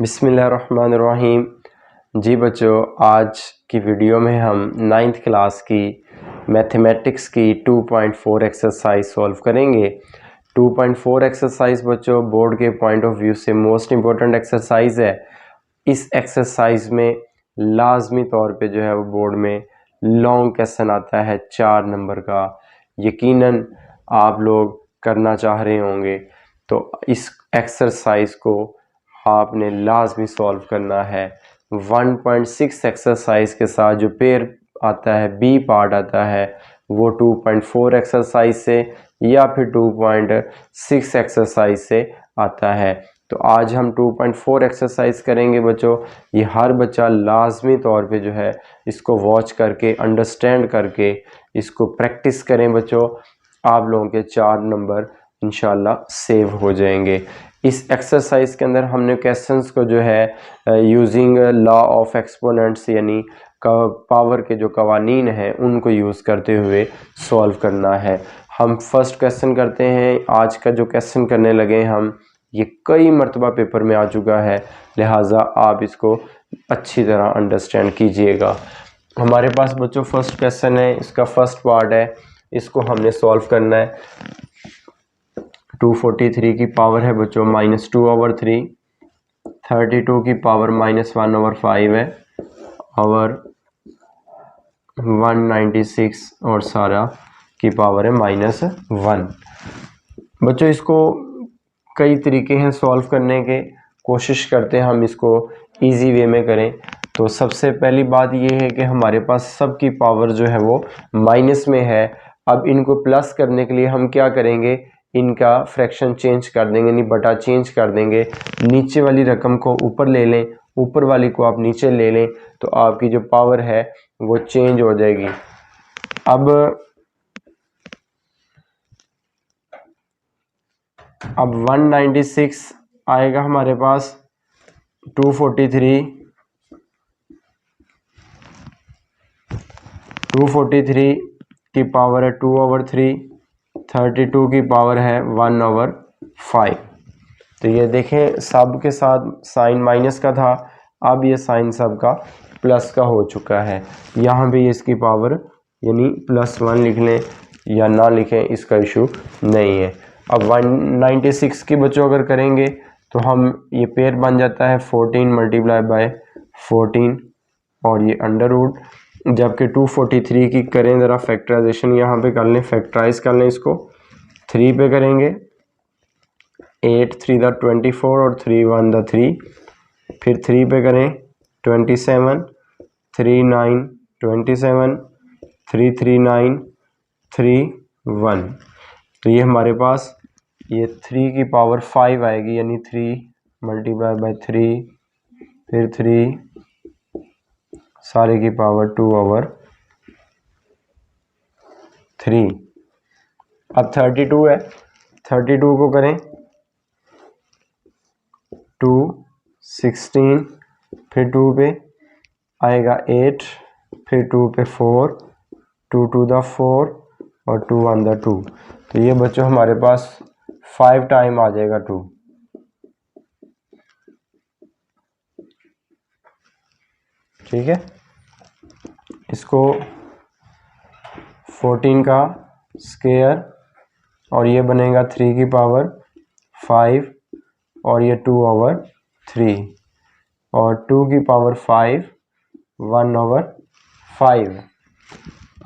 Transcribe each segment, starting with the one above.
बिस्मिल्लाहिर्रहमानिर्रहीम। जी बच्चों, आज की वीडियो में हम 9th क्लास की मैथमेटिक्स की 2.4 एक्सरसाइज सॉल्व करेंगे। 2.4 एक्सरसाइज बच्चों बोर्ड के पॉइंट ऑफ व्यू से मोस्ट इम्पोर्टेंट एक्सरसाइज है। इस एक्सरसाइज में लाजमी तौर पे जो है वो बोर्ड में लॉन्ग क्वेश्चन आता है 4 नंबर का। यकीनन आप लोग करना चाह रहे होंगे, तो इस एक्सरसाइज को आपने लाजमी सॉल्व करना है। 1.6 एक्सरसाइज के साथ जो पेयर आता है, बी पार्ट आता है, वो 2.4 एक्सरसाइज से या फिर 2.6 एक्सरसाइज से आता है। तो आज हम 2.4 एक्सरसाइज करेंगे बच्चों। ये हर बच्चा लाजमी तौर पे जो है इसको वॉच करके, अंडरस्टैंड करके इसको प्रैक्टिस करें बच्चों। आप लोगों के 4 नंबर इंशाल्लाह सेव हो जाएंगे। इस एक्सरसाइज के अंदर हमने क्वेश्चंस को जो है यूजिंग लॉ ऑफ एक्सपोनेंट्स यानी पावर के जो कवानीन हैं उनको यूज़ करते हुए सॉल्व करना है। हम फर्स्ट क्वेश्चन करते हैं। आज का जो क्वेश्चन करने लगे हम, ये कई मरतबा पेपर में आ चुका है, लिहाजा आप इसको अच्छी तरह अंडरस्टैंड कीजिएगा। हमारे पास बच्चों फर्स्ट क्वेश्चन है, इसका फर्स्ट पार्ट है, इसको हमने सॉल्व करना है। 243 की पावर है बच्चों -2/3, 32 की पावर -1/5 है और 196 और सारा की पावर है -1। बच्चों इसको कई तरीके हैं सॉल्व करने के, कोशिश करते हैं हम इसको इजी वे में करें। तो सबसे पहली बात ये है कि हमारे पास सब की पावर जो है वो माइनस में है। अब इनको प्लस करने के लिए हम क्या करेंगे, इनका फ्रैक्शन चेंज कर देंगे, यानी बटा चेंज कर देंगे। नीचे वाली रकम को ऊपर ले लें, ऊपर वाली को आप नीचे ले लें, तो आपकी जो पावर है वो चेंज हो जाएगी। अब 196 आएगा हमारे पास, 243 की पावर है 2/3, 32 की पावर है 1/5। तो ये देखें सब के साथ साइन माइनस का था, अब ये साइन सब का प्लस का हो चुका है। यहाँ भी इसकी पावर यानी +1 लिख लें या ना लिखें, इसका इशू नहीं है। अब 196 की बच्चों अगर करेंगे तो हम ये पेयर बन जाता है 14 × 14 और ये अंडर रूट। जबकि 243 की करें ज़रा फैक्टराइजेशन, यहाँ पे कर लें, फैक्टराइज कर लें इसको। 3 पे करेंगे, 8 3 दा 24 और 3 1 दा 3, फिर 3 पे करें 27, 3 9 27, 3 3 9 3 1। तो ये हमारे पास ये 3 की पावर 5 आएगी, यानी 3 × 3, फिर 3 सारे की पावर 2/3। अब 32 है, 32 को करें 2 16, फिर 2 पे आएगा 8, फिर 2 पे 4, 2 2 दा 4 और 2 1 दा 2। तो ये बच्चों हमारे पास 5 टाइम आ जाएगा 2। ठीक है, इसको 14 का स्क्वायर और ये बनेगा 3 की पावर 5 और ये 2/3 और 2 की पावर 5 1/5।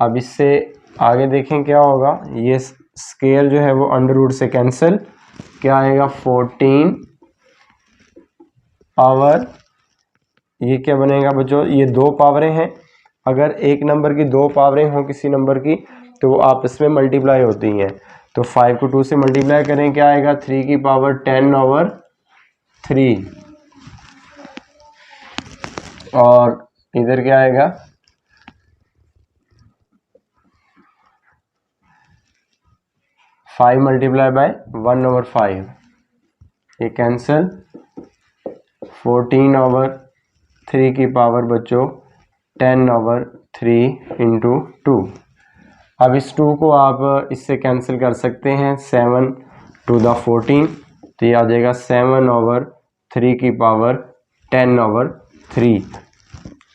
अब इससे आगे देखें क्या होगा, ये स्क्वायर जो है वो अंडर रूट से कैंसिल, क्या आएगा 14 और ये क्या बनेगा बच्चों, ये 2 पावरें हैं। अगर एक नंबर की 2 पावरें हों किसी नंबर की तो वो आपस में मल्टीप्लाई होती हैं। तो 5 को 2 से मल्टीप्लाई करें, क्या आएगा 3 की पावर 10/3 और इधर क्या आएगा 5 × 1/5, ये कैंसिल। 14/3 की पावर बच्चों 10/3 × 2। अब इस 2 को आप इससे कैंसिल कर सकते हैं, 7 2 दा 14, तो ये आ जाएगा 7/3 की पावर 10/3।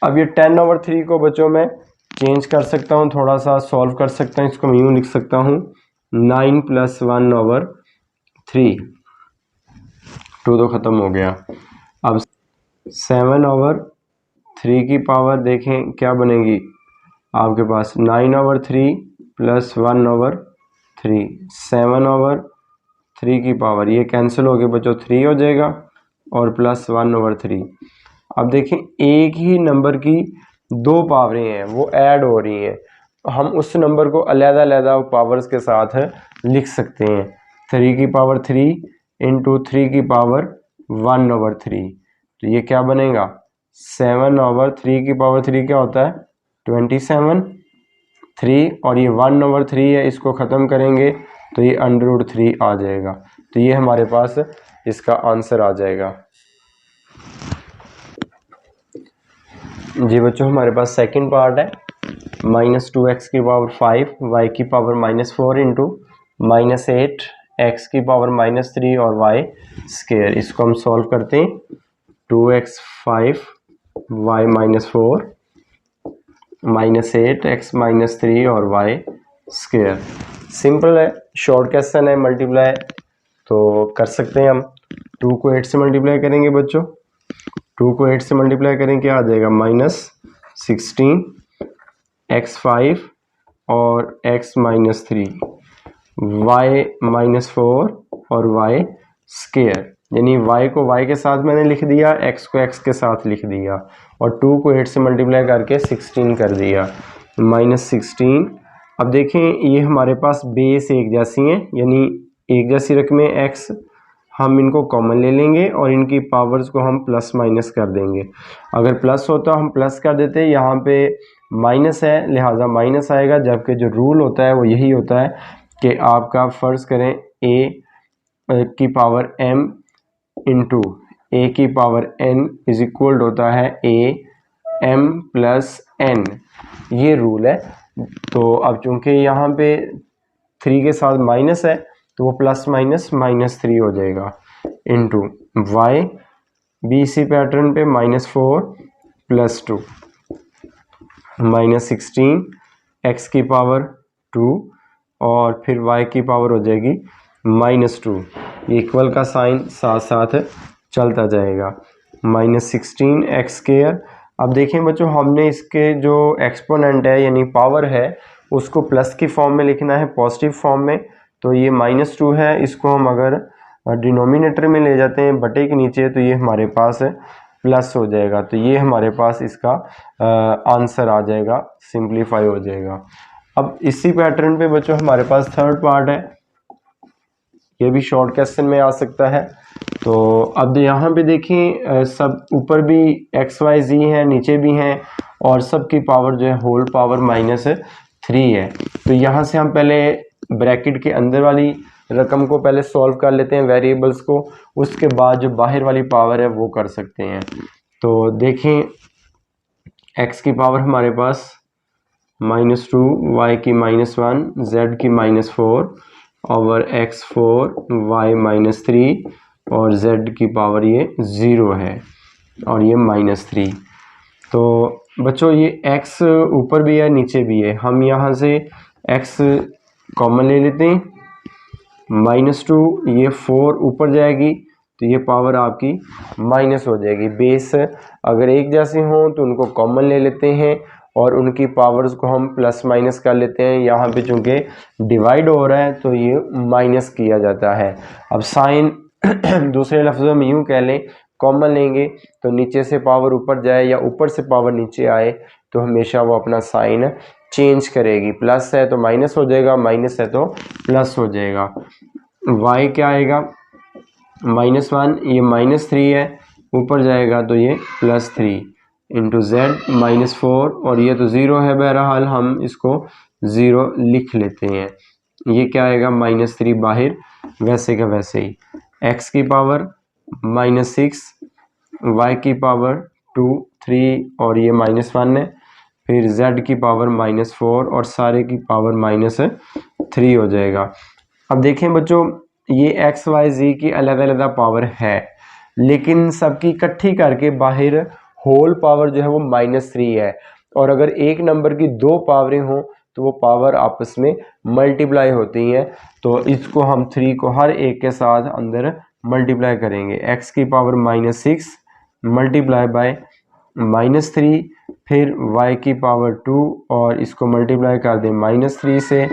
अब ये 10/3 को बच्चों मैं चेंज कर सकता हूँ, थोड़ा सा सॉल्व कर सकता हूँ। इसको मैं यूँ लिख सकता हूँ 9 + 1/3। 2 तो ख़त्म हो गया। अब 7/3 की पावर देखें क्या बनेगी आपके पास, 9/3 + 1/3, 7/3 की पावर, ये कैंसिल हो गया बच्चों, 3 हो जाएगा और प्लस 1/3। अब देखें एक ही नंबर की दो पावरें हैं, वो ऐड हो रही हैं, हम उस नंबर को अलग-अलग पावर्स के साथ लिख सकते हैं। 3 की पावर 3 × 3 की पावर 1/3, तो ये क्या बनेगा 7/3 की पावर 3 क्या होता है 27, 3 और ये 1/3 है, इसको ख़त्म करेंगे तो ये √3 आ जाएगा। तो ये हमारे पास इसका आंसर आ जाएगा। जी बच्चों हमारे पास सेकंड पार्ट है, -2x की पावर 5 y की पावर -4 × -8 x की पावर -3 और y स्क्वायर। इसको हम सॉल्व करते हैं। 2x 5 y -4 -8 x -3 और y स्क्वायर। सिंपल है, शॉर्ट क्वेश्चन है, मल्टीप्लाई तो कर सकते हैं हम। 2 को 8 से मल्टीप्लाई करेंगे बच्चों, 2 को 8 से मल्टीप्लाई करें क्या आ जाएगा -16 x 5 और x -3 y -4 और y स्क्वायर, यानी y को y के साथ मैंने लिख दिया, x को x के साथ लिख दिया और 2 को 8 से मल्टीप्लाई करके 16 कर दिया -16। अब देखें ये हमारे पास बेस एक जैसी हैं, यानी एक जैसी रकमें x, हम इनको कॉमन ले लेंगे और इनकी पावर्स को हम प्लस माइनस कर देंगे। अगर प्लस होता हम प्लस कर देते, यहाँ पे माइनस है लिहाजा माइनस आएगा, जबकि जो रूल होता है वो यही होता है कि आपका फ़र्ज़ करें a की पावर m इंटू a की पावर n इज इक्वल होता है a m + n, ये रूल है। तो अब चूंकि यहाँ पे 3 के साथ माइनस है तो वो प्लस माइनस -3 हो जाएगा इंटू y भी इसी पैटर्न पे -4 + 2 -16 x की पावर 2 और फिर y की पावर हो जाएगी -2। इक्वल का साइन साथ साथ चलता जाएगा -16 x स्क्वायर। अब देखें बच्चों हमने इसके जो एक्सपोनेंट है यानी पावर है उसको प्लस की फॉर्म में लिखना है, पॉजिटिव फॉर्म में। तो ये -2 है, इसको हम अगर डिनोमिनेटर में ले जाते हैं बटे के नीचे तो ये हमारे पास प्लस हो जाएगा। तो ये हमारे पास इसका आंसर आ जाएगा, सिंप्लीफाई हो जाएगा। अब इसी पैटर्न पे बच्चों हमारे पास थर्ड पार्ट है, ये भी शॉर्ट क्वेश्चन में आ सकता है। तो अब यहाँ पे देखें सब ऊपर भी x y z है, नीचे भी हैं और सब की पावर जो है होल पावर -3 है। तो यहाँ से हम पहले ब्रैकेट के अंदर वाली रकम को पहले सॉल्व कर लेते हैं, वेरिएबल्स को, उसके बाद जो बाहर वाली पावर है वो कर सकते हैं। तो देखें x की पावर हमारे पास -2, y की -1, z की -4 और x4 y -3 और z की पावर ये 0 है और ये -3। तो बच्चों ये x ऊपर भी है नीचे भी है, हम यहाँ से x कॉमन ले लेते हैं, -2 ये 4 ऊपर जाएगी तो ये पावर आपकी माइनस हो जाएगी। बेस अगर एक जैसे हों तो उनको कॉमन ले लेते हैं और उनकी पावर्स को हम प्लस माइनस कर लेते हैं। यहाँ पे चूँकि डिवाइड हो रहा है तो ये माइनस किया जाता है। अब साइन दूसरे लफ्ज़ों में यूँ कह लें, कॉमन लेंगे तो नीचे से पावर ऊपर जाए या ऊपर से पावर नीचे आए तो हमेशा वो अपना साइन चेंज करेगी। प्लस है तो माइनस हो जाएगा, माइनस है तो प्लस हो जाएगा। y क्या आएगा -1, ये -3 है, ऊपर जाएगा तो ये +3 इंटू z -4 और ये तो 0 है, बहरहाल हम इसको 0 लिख लेते हैं। ये क्या आएगा -3 बाहर वैसे का वैसे ही, x की पावर -6, y की पावर 2 3 और ये -1 है, फिर z की पावर -4 और सारे की पावर -3 हो जाएगा। अब देखें बच्चों ये x y z की अलग अलग पावर है लेकिन सबकी इकट्ठी करके बाहर होल पावर जो है वो -3 है। और अगर एक नंबर की 2 पावरें हों तो वो पावर आपस में मल्टीप्लाई होती हैं। तो इसको हम 3 को हर एक के साथ अंदर मल्टीप्लाई करेंगे। x की पावर -6 मल्टीप्लाई बाय -3, फिर y की पावर 2 और इसको मल्टीप्लाई कर दें -3 से,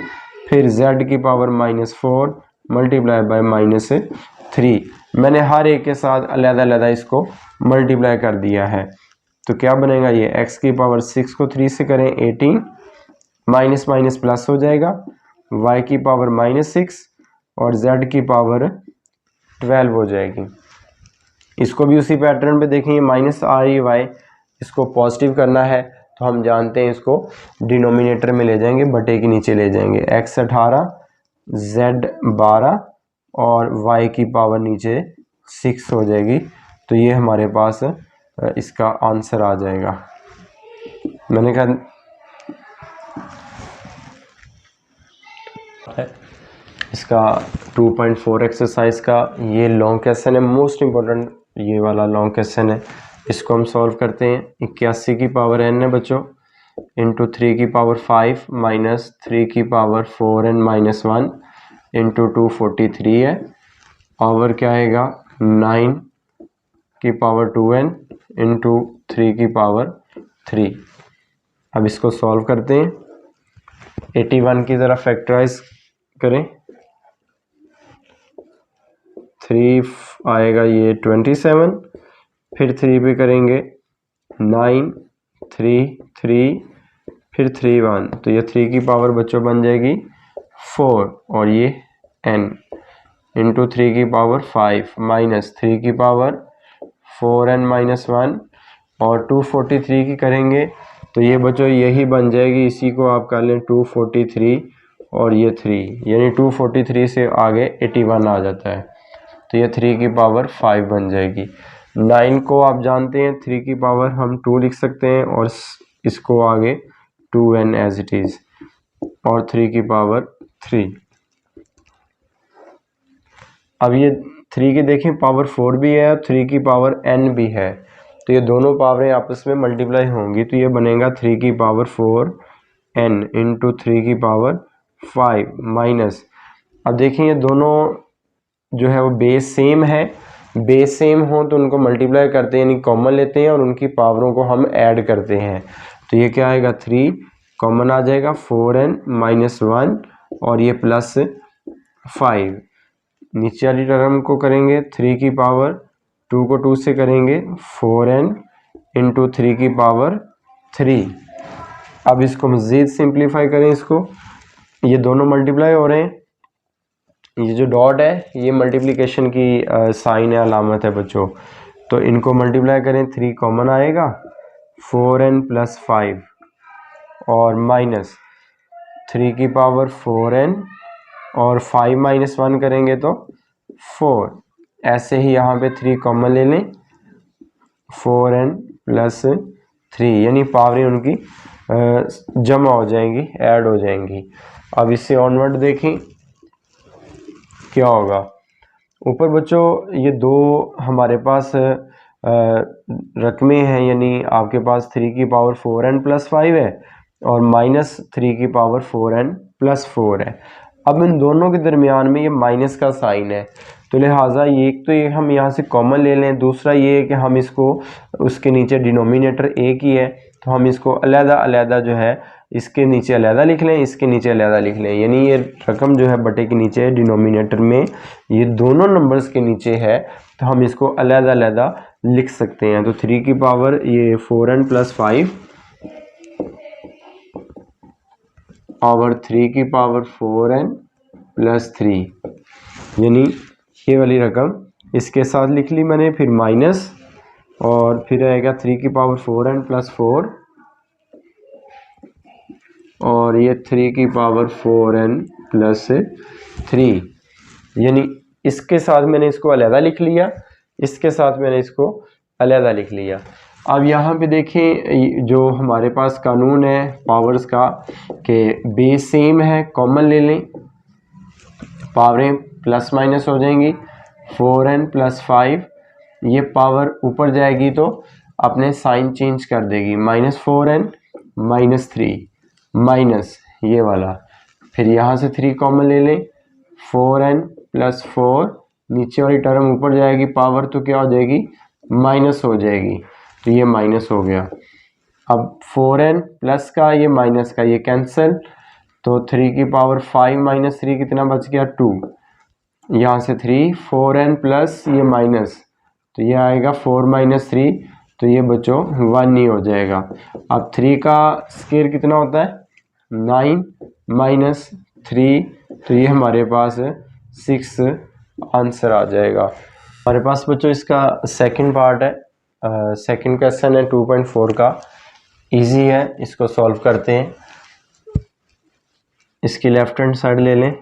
फिर z की पावर -4 मल्टीप्लाई बाय -3। मैंने हर एक के साथ अलग-अलग इसको मल्टीप्लाई कर दिया है। तो क्या बनेगा ये x की पावर 6 को 3 से करें 18, माइनस माइनस प्लस हो जाएगा, y की पावर -6 और z की पावर 12 हो जाएगी। इसको भी उसी पैटर्न पे देखेंगे, माइनस आ रही y, इसको पॉजिटिव करना है तो हम जानते हैं इसको डिनोमिनेटर में ले जाएंगे, बटे के नीचे ले जाएंगे। x 18, z 12 और y की पावर नीचे 6 हो जाएगी। तो ये हमारे पास इसका आंसर आ जाएगा। मैंने कहा इसका 2.4 एक्सरसाइज का ये लॉन्ग क्वेश्चन है, मोस्ट इम्पोर्टेंट ये वाला लॉन्ग क्वेश्चन है। इसको हम सॉल्व करते हैं। 81 की पावर n है बच्चों, इंटू 3 की पावर 5 माइनस 3 की पावर 4n माइनस 1 इंटू 243 है। पावर क्या आएगा 9 की पावर 2n इंटू 3 की पावर 3। अब इसको सॉल्व करते हैं। 81 की ज़रा फैक्टराइज करें, 3 आएगा ये 27, फिर 3 पे करेंगे 9 3 3 फिर 3 1, तो ये 3 की पावर बच्चों बन जाएगी 4 और ये n इंटू 3 की पावर 5 माइनस 3 की पावर 4n माइनस 1 और 243 की करेंगे तो ये बच्चों यही बन जाएगी। इसी को आप कर लें 243 और ये 3, यानी 243 से आगे 81 आ जाता है, तो ये 3 की पावर 5 बन जाएगी। 9 को आप जानते हैं 3 की पावर हम 2 लिख सकते हैं और इसको आगे 2n एज इट इज़ और 3 की पावर 3। अब ये 3 की देखें पावर 4 भी है और 3 की पावर n भी है, तो ये दोनों पावरें आपस में मल्टीप्लाई होंगी, तो ये बनेगा 3 की पावर 4n इंटू 3 की पावर 5 माइनस, अब देखें ये दोनों जो है वो बेस सेम है, बेस सेम हो तो उनको मल्टीप्लाई करते हैं यानी कॉमन लेते हैं और उनकी पावरों को हम ऐड करते हैं। तो ये क्या आएगा 3 कॉमन आ जाएगा 4n माइनस 1 और ये प्लस 5। नीचे वाली टर्म को करेंगे 3 की पावर 2 को 2 से करेंगे 4n इंटू 3 की पावर 3। अब इसको मज़ीद सिंप्लीफाई करें, इसको ये दोनों मल्टीप्लाई हो रहे हैं, ये जो डॉट है ये मल्टीप्लिकेशन की साइन है, अलामत है बच्चों, तो इनको मल्टीप्लाई करें 3 कॉमन आएगा 4n प्लस 5 और माइनस 3 की पावर 4n और 5 माइनस 1 करेंगे तो 4। ऐसे ही यहाँ पे 3 कॉमन ले लें 4n प्लस 3, यानी पावरें उनकी जमा हो जाएंगी, ऐड हो जाएंगी। अब इससे ऑनवर्ड देखें क्या होगा। ऊपर बच्चों ये दो हमारे पास रकमें हैं, यानी आपके पास 3 की पावर 4n प्लस 5 है और माइनस 3 की पावर 4n प्लस 4 है। अब इन दोनों के दरमियान में ये माइनस का साइन है, तो लिहाजा ये एक तो ये हम यहाँ से कॉमन ले लें, दूसरा ये है कि हम इसको उसके नीचे डिनोमिनेटर एक ही है तो हम इसको अलग-अलग जो है इसके नीचे अलग लिख लें, इसके नीचे अलग लिख लें, यानी ये रकम जो है बटे के नीचे डिनोमिनेटर में ये दोनों नंबर्स के नीचे है तो हम इसको अलग-अलग लिख सकते हैं। तो 3 की पावर ये 4n प्लस 5 और 3 की पावर 4n प्लस 3, यानी ये वाली रकम इसके साथ लिख ली मैंने, फिर माइनस और फिर आएगा 3 की पावर 4n प्लस 4 और ये 3 की पावर 4n प्लस 3, यानी इसके साथ मैंने इसको अलग लिख लिया, इसके साथ मैंने इसको अलग लिख लिया। अब यहाँ पे देखें जो हमारे पास कानून है पावर्स का कि बेस सेम है, कॉमन ले लें, पावरें प्लस माइनस हो जाएंगी 4n प्लस 5 ये पावर ऊपर जाएगी तो अपने साइन चेंज कर देगी, -4n -3 माइनस ये वाला, फिर यहाँ से 3 कॉमन ले लें, 4n + 4, नीचे वाली टर्म ऊपर जाएगी पावर तो क्या हो जाएगी, माइनस हो जाएगी, तो ये माइनस हो गया। अब 4n प्लस का ये माइनस का ये कैंसिल, तो 3 की पावर 5 - 3 कितना बच गया, 2। यहाँ से 3, 4n प्लस ये माइनस, तो ये आएगा 4 - 3, तो ये बच्चों 1 ही हो जाएगा। अब 3 का स्क्वायर कितना होता है, 9 - 3, तो ये हमारे पास 6 आंसर आ जाएगा। हमारे पास बच्चों इसका सेकंड पार्ट है, सेकंड क्वेश्चन है 2.4 का, इजी है, इसको सॉल्व करते हैं। इसकी लेफ्ट हैंड साइड ले लें।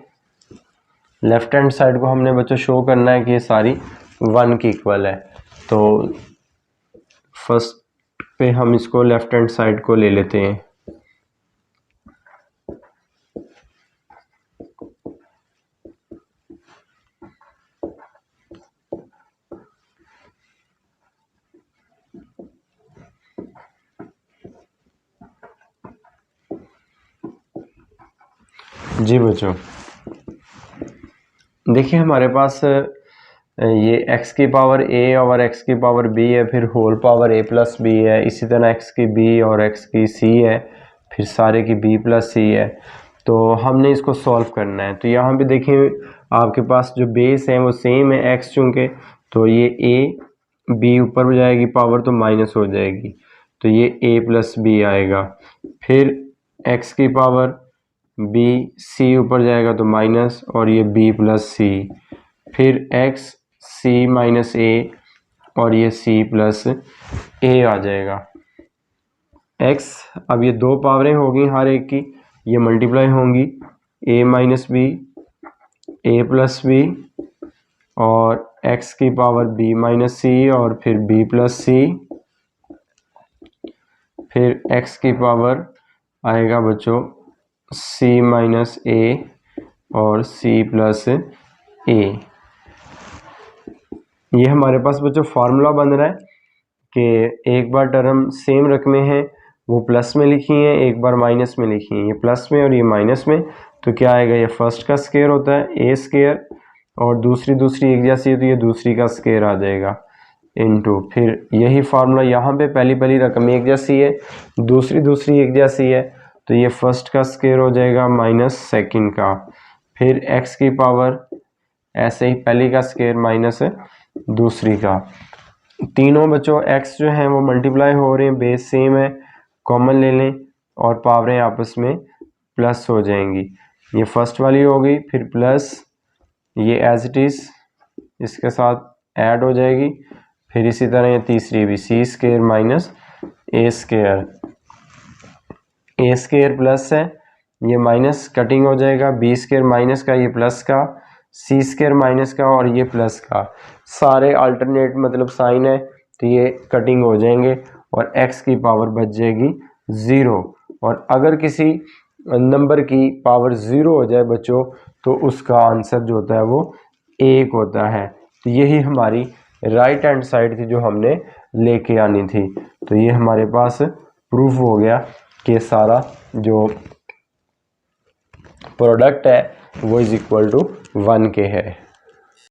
लेफ्ट हैंड साइड को हमने बच्चों शो करना है कि ये सारी 1 की इक्वल है, तो फर्स्ट पे हम इसको लेफ्ट हैंड साइड को ले लेते हैं। जी बच्चों, देखिए हमारे पास ये x की पावर a और x की पावर b है, फिर होल पावर a + b है, इसी तरह x की b और x की c है, फिर सारे की b + c है। तो हमने इसको सॉल्व करना है। तो यहाँ पे देखिए आपके पास जो बेस है वो सेम है x चूँकि, तो ये a b ऊपर हो जाएगी पावर तो माइनस हो जाएगी, तो ये a + b आएगा। फिर x की पावर b c ऊपर जाएगा तो माइनस, और ये b + c, फिर x c - a और ये c + a आ जाएगा। x अब ये दो पावरें होगी हर एक की, ये मल्टीप्लाई होंगी, a - b a + b और x की पावर b - c और फिर b + c, फिर x की पावर आएगा बच्चों c - a और c + a। ये हमारे पास बच्चों फार्मूला बन रहा है कि एक बार टर्म सेम रकमें हैं वो प्लस में लिखी हैं, एक बार माइनस में लिखी हैं, ये प्लस में और ये माइनस में, तो क्या आएगा, ये फर्स्ट का स्क्वायर होता है a², और दूसरी एक जैसी है तो ये दूसरी का स्क्वायर आ जाएगा, इनटू, फिर यही फार्मूला यहाँ पे पहली रकम एक जैसी है, दूसरी एक जैसी है, तो ये फर्स्ट का स्क्वायर हो जाएगा माइनस सेकंड का, फिर x की पावर ऐसे ही पहली का स्क्वायर माइनस दूसरी का। तीनों बच्चों x जो हैं वो मल्टीप्लाई हो रहे हैं, बेस सेम है, कॉमन ले लें और पावरें आपस में प्लस हो जाएंगी। ये फर्स्ट वाली हो गई, फिर प्लस ये एज इट इज़ इसके साथ ऐड हो जाएगी, फिर इसी तरह ये तीसरी भी c² - a² प्लस है, ये माइनस कटिंग हो जाएगा, b² माइनस का, ये प्लस का, c² माइनस का और ये प्लस का, सारे अल्टरनेट मतलब साइन है तो ये कटिंग हो जाएंगे और x की पावर बच जाएगी 0। और अगर किसी नंबर की पावर 0 हो जाए बच्चों तो उसका आंसर जो होता है वो 1 होता है। तो यही हमारी राइट हैंड साइड थी जो हमने लेके आनी थी। तो ये हमारे पास प्रूफ हो गया कि सारा जो प्रोडक्ट है वो = 1 के है।